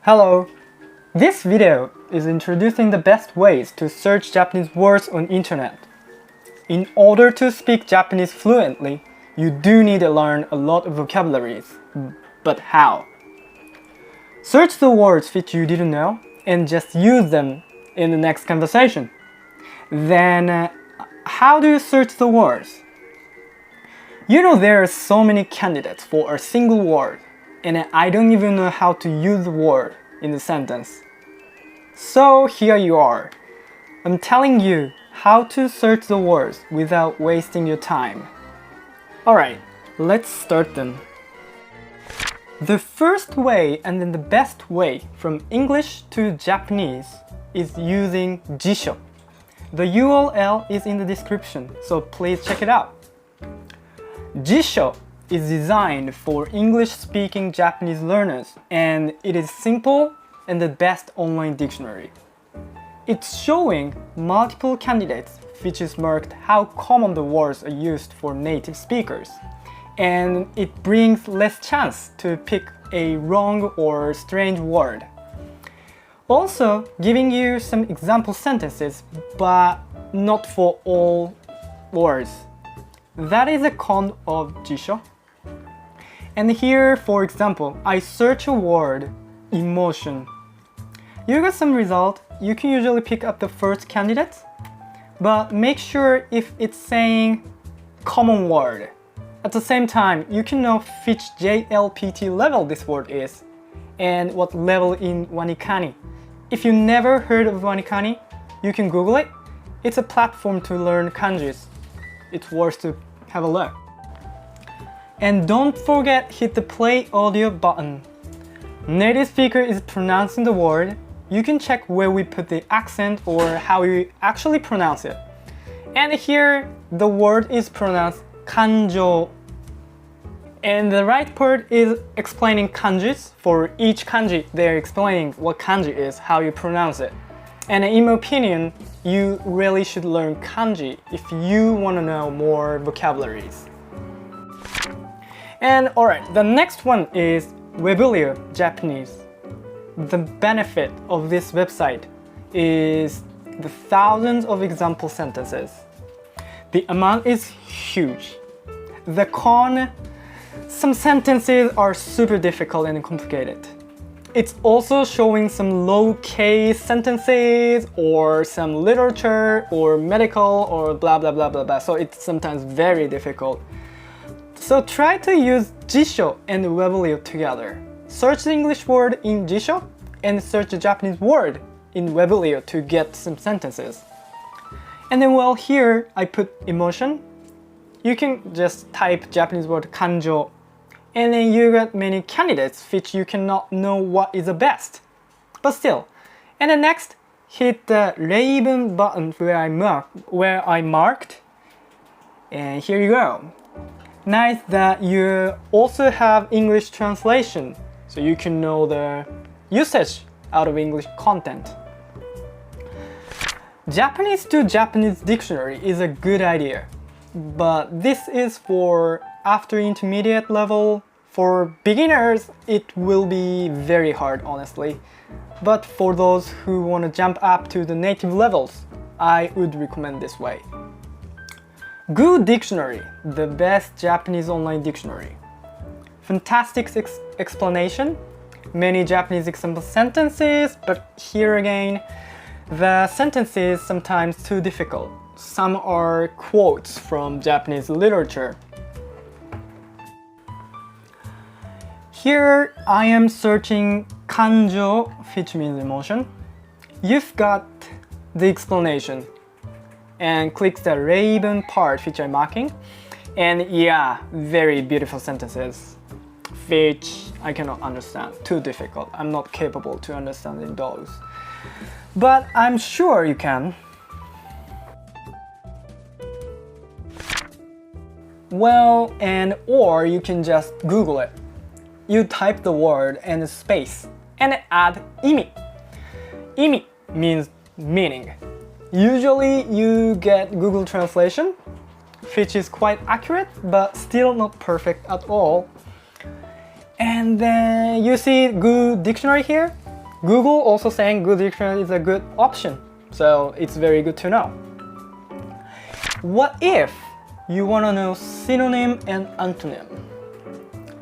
Hello! This video is introducing the best ways to search Japanese words on internet. In order to speak Japanese fluently, you do need to learn a lot of vocabularies. But how? Search the words which you didn't know and just use them in the next conversation. Then, how do you search the words? You know there are so many candidates for a single word, and I don't even know how to use the word in the sentence. So here you are. I'm telling you how to search the words without wasting your time. Alright, let's start then. The first way and then the best way from English to Japanese is using Jisho. The URL is in the description, so please check it out. Jisho is designed for English-speaking Japanese learners, and it is simple and the best online dictionary. It's showing multiple candidates, which is marked how common the words are used for native speakers, and it brings less chance to pick a wrong or strange word. Also, giving you some example sentences, but not for all words. That is a con of Jisho. And here, for example, I search a word, emotion. You got some result. You can usually pick up the first candidate, but make sure if it's saying common word. At the same time, you can know which JLPT level this word is and what level in Wanikani. If you never heard of Wanikani, you can Google it. It's a platform to learn kanjis. It's worth to have a look. And don't forget hit the play audio button. Native speaker is pronouncing the word. You can check where we put the accent or how we actually pronounce it. And here the word is pronounced kanjo. And the right part is explaining kanjis. For each kanji, they're explaining what kanji is, how you pronounce it. And in my opinion, you really should learn kanji if you want to know more vocabularies. And alright, the next one is Weblio Japanese. The benefit of this website is the thousands of example sentences. The amount is huge. The con, some sentences are super difficult and complicated. It's also showing some low-case sentences or some literature or medical or blah blah blah blah blah, so it's sometimes very difficult. So try to use Jisho and Weblio together. Search the English word in Jisho and search the Japanese word in Weblio to get some sentences. And then well, here I put emotion. You can just type Japanese word kanjo, and then you got many candidates which you cannot know what is the best. But still. And then next, hit the Raven button where I marked. And here you go. Nice that you also have English translation, so you can know the usage out of English content. Japanese to Japanese dictionary is a good idea, but this is for after intermediate level. For beginners, it will be very hard, honestly. But for those who want to jump up to the native levels, I would recommend this way. Good Dictionary, the best Japanese online dictionary. Fantastic explanation, many Japanese example sentences, but here again, the sentences sometimes too difficult. Some are quotes from Japanese literature. Here I am searching kanjo, which means emotion. You've got the explanation. And click the Raven part which I'm marking. And yeah, very beautiful sentences, which I cannot understand, too difficult. I'm not capable to understanding those. But I'm sure you can. Well, and or you can just Google it. You type the word and a space and add imi. Imi means meaning. Usually you get Google Translation, which is quite accurate, but still not perfect at all. And then you see Good Dictionary here. Google also saying Google Dictionary is a good option, so it's very good to know. What if you want to know synonym and antonym?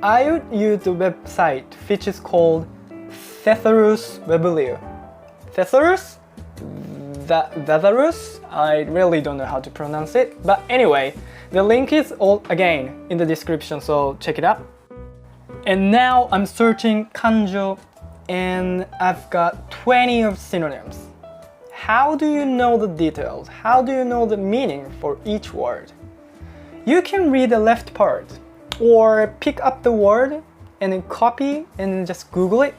I would use the website which is called Thesaurus Weblio. Thesaurus? Thesaurus? I really don't know how to pronounce it, but anyway, the link is all again in the description, so check it out. And now I'm searching kanjo and I've got 20 of synonyms. How do you know the details? How do you know the meaning for each word? You can read the left part or pick up the word and then copy and then just Google it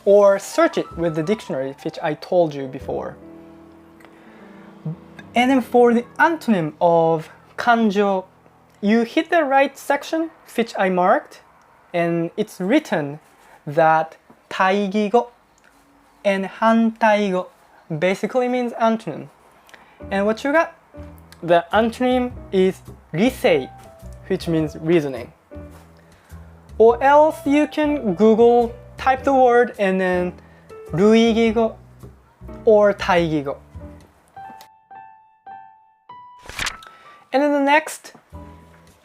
or search it with the dictionary which I told you before. And then for the antonym of kanjo, you hit the right section which I marked and it's written that taigigo and hantaigo basically means antonym. And what you got? The antonym is risei, which means reasoning. Or else you can Google, type the word and then ruigigo or taigigo. And then the next,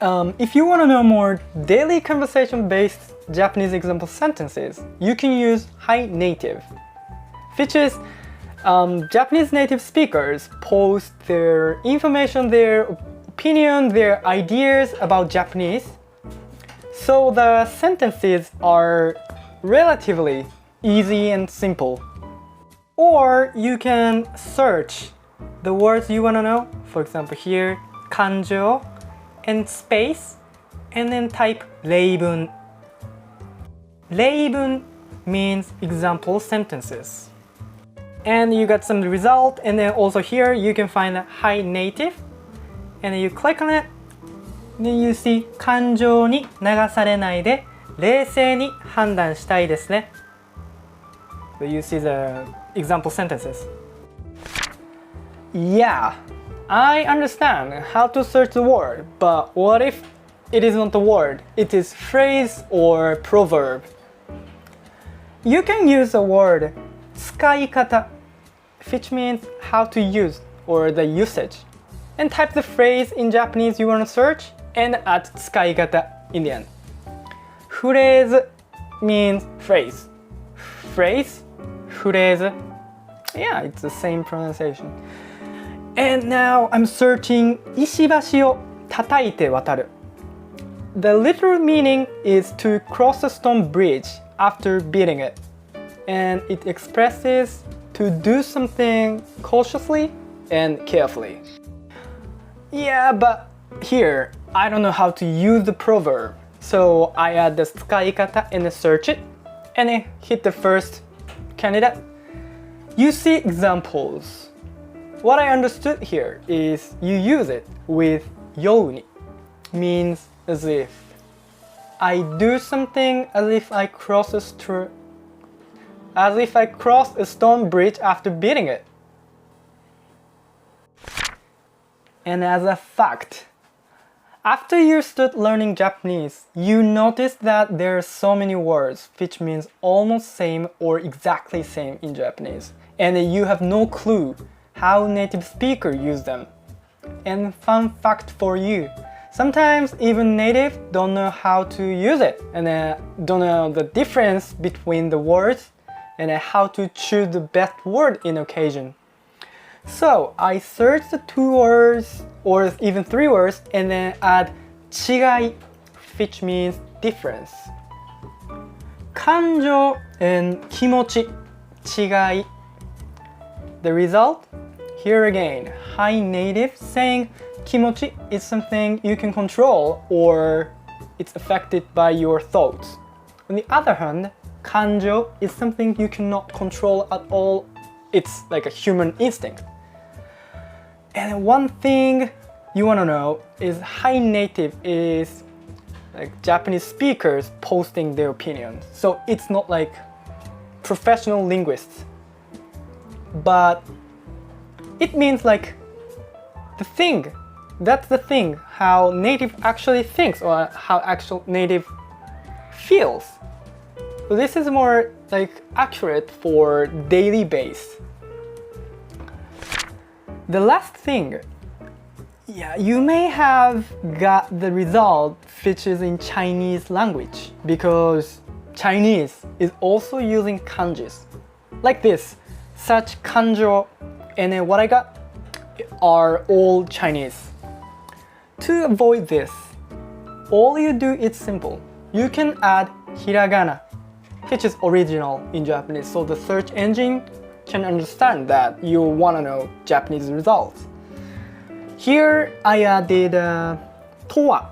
if you want to know more daily conversation-based Japanese example sentences, you can use Hi Native, which is Japanese native speakers post their information, their opinion, their ideas about Japanese. So the sentences are relatively easy and simple. Or you can search the words you want to know. For example, here, kanjo and space, and then type reibun. Reibun means example sentences. And you got some result, and then also here you can find a Hi Native, and then you click on it, then you see 感情に流されないで冷静に判断したいですね. So you see the example sentences. Yeah, I understand how to search the word, but what if it is not the word, it is phrase or proverb? You can use the word 使い方, which means how to use or the usage, and type the phrase in Japanese you want to search and add 使い方 in the end. Phrase means phrase. Phrase, phrase, yeah, it's the same pronunciation. And now I'm searching 石橋を叩いて渡る. The literal meaning is to cross a stone bridge after beating it, and it expresses to do something cautiously and carefully. Yeah, but here I don't know how to use the proverb, so I add the 使い方and then search it, and then hit the first candidate. You see examples. What I understood here is you use it with youni, means as if. I do something as if I cross a stone bridge after beating it. And as a fact, after you start learning Japanese, you notice that there are so many words which means almost same or exactly same in Japanese, and you have no clue how native speakers use them. And fun fact for you, sometimes even native don't know how to use it and don't know the difference between the words and how to choose the best word in occasion. So I searched the 2 words or even 3 words and then add 違い, which means difference. 感情 and 気持ち, 違い. The result? Here again, Hi Native saying 気持ち is something you can control or it's affected by your thoughts. On the other hand, 感情 is something you cannot control at all. It's like a human instinct. And one thing you want to know is Hi Native is like Japanese speakers posting their opinions. So it's not like professional linguists. But it means like the thing, that's the thing, how native actually thinks or how actual native feels. So this is more like accurate for daily base. The last thing, yeah, you may have got the result which is in Chinese language because Chinese is also using kanjis like this. Such kanjo and then what I got are all Chinese. To avoid this, all you do is simple. You can add hiragana, which is original in Japanese, so the search engine can understand that you want to know Japanese results. Here I added towa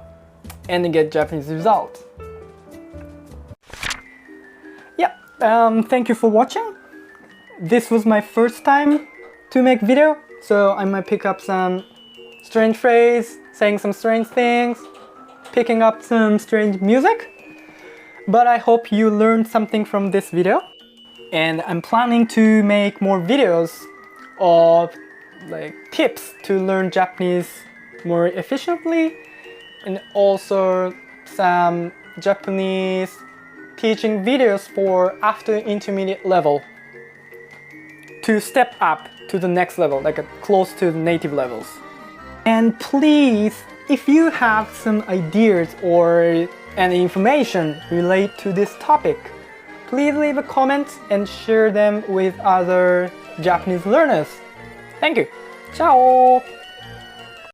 and get Japanese results. Yeah, thank you for watching. This was my first time to make video, so I might pick up some strange phrase, saying some strange things, picking up some strange music. But I hope you learned something from this video. And I'm planning to make more videos of like tips to learn Japanese more efficiently, and also some Japanese teaching videos for after intermediate level to step up to the next level, like close to the native levels. And please, if you have some ideas or any information relate to this topic, please leave a comment and share them with other Japanese learners. Thank you. Ciao!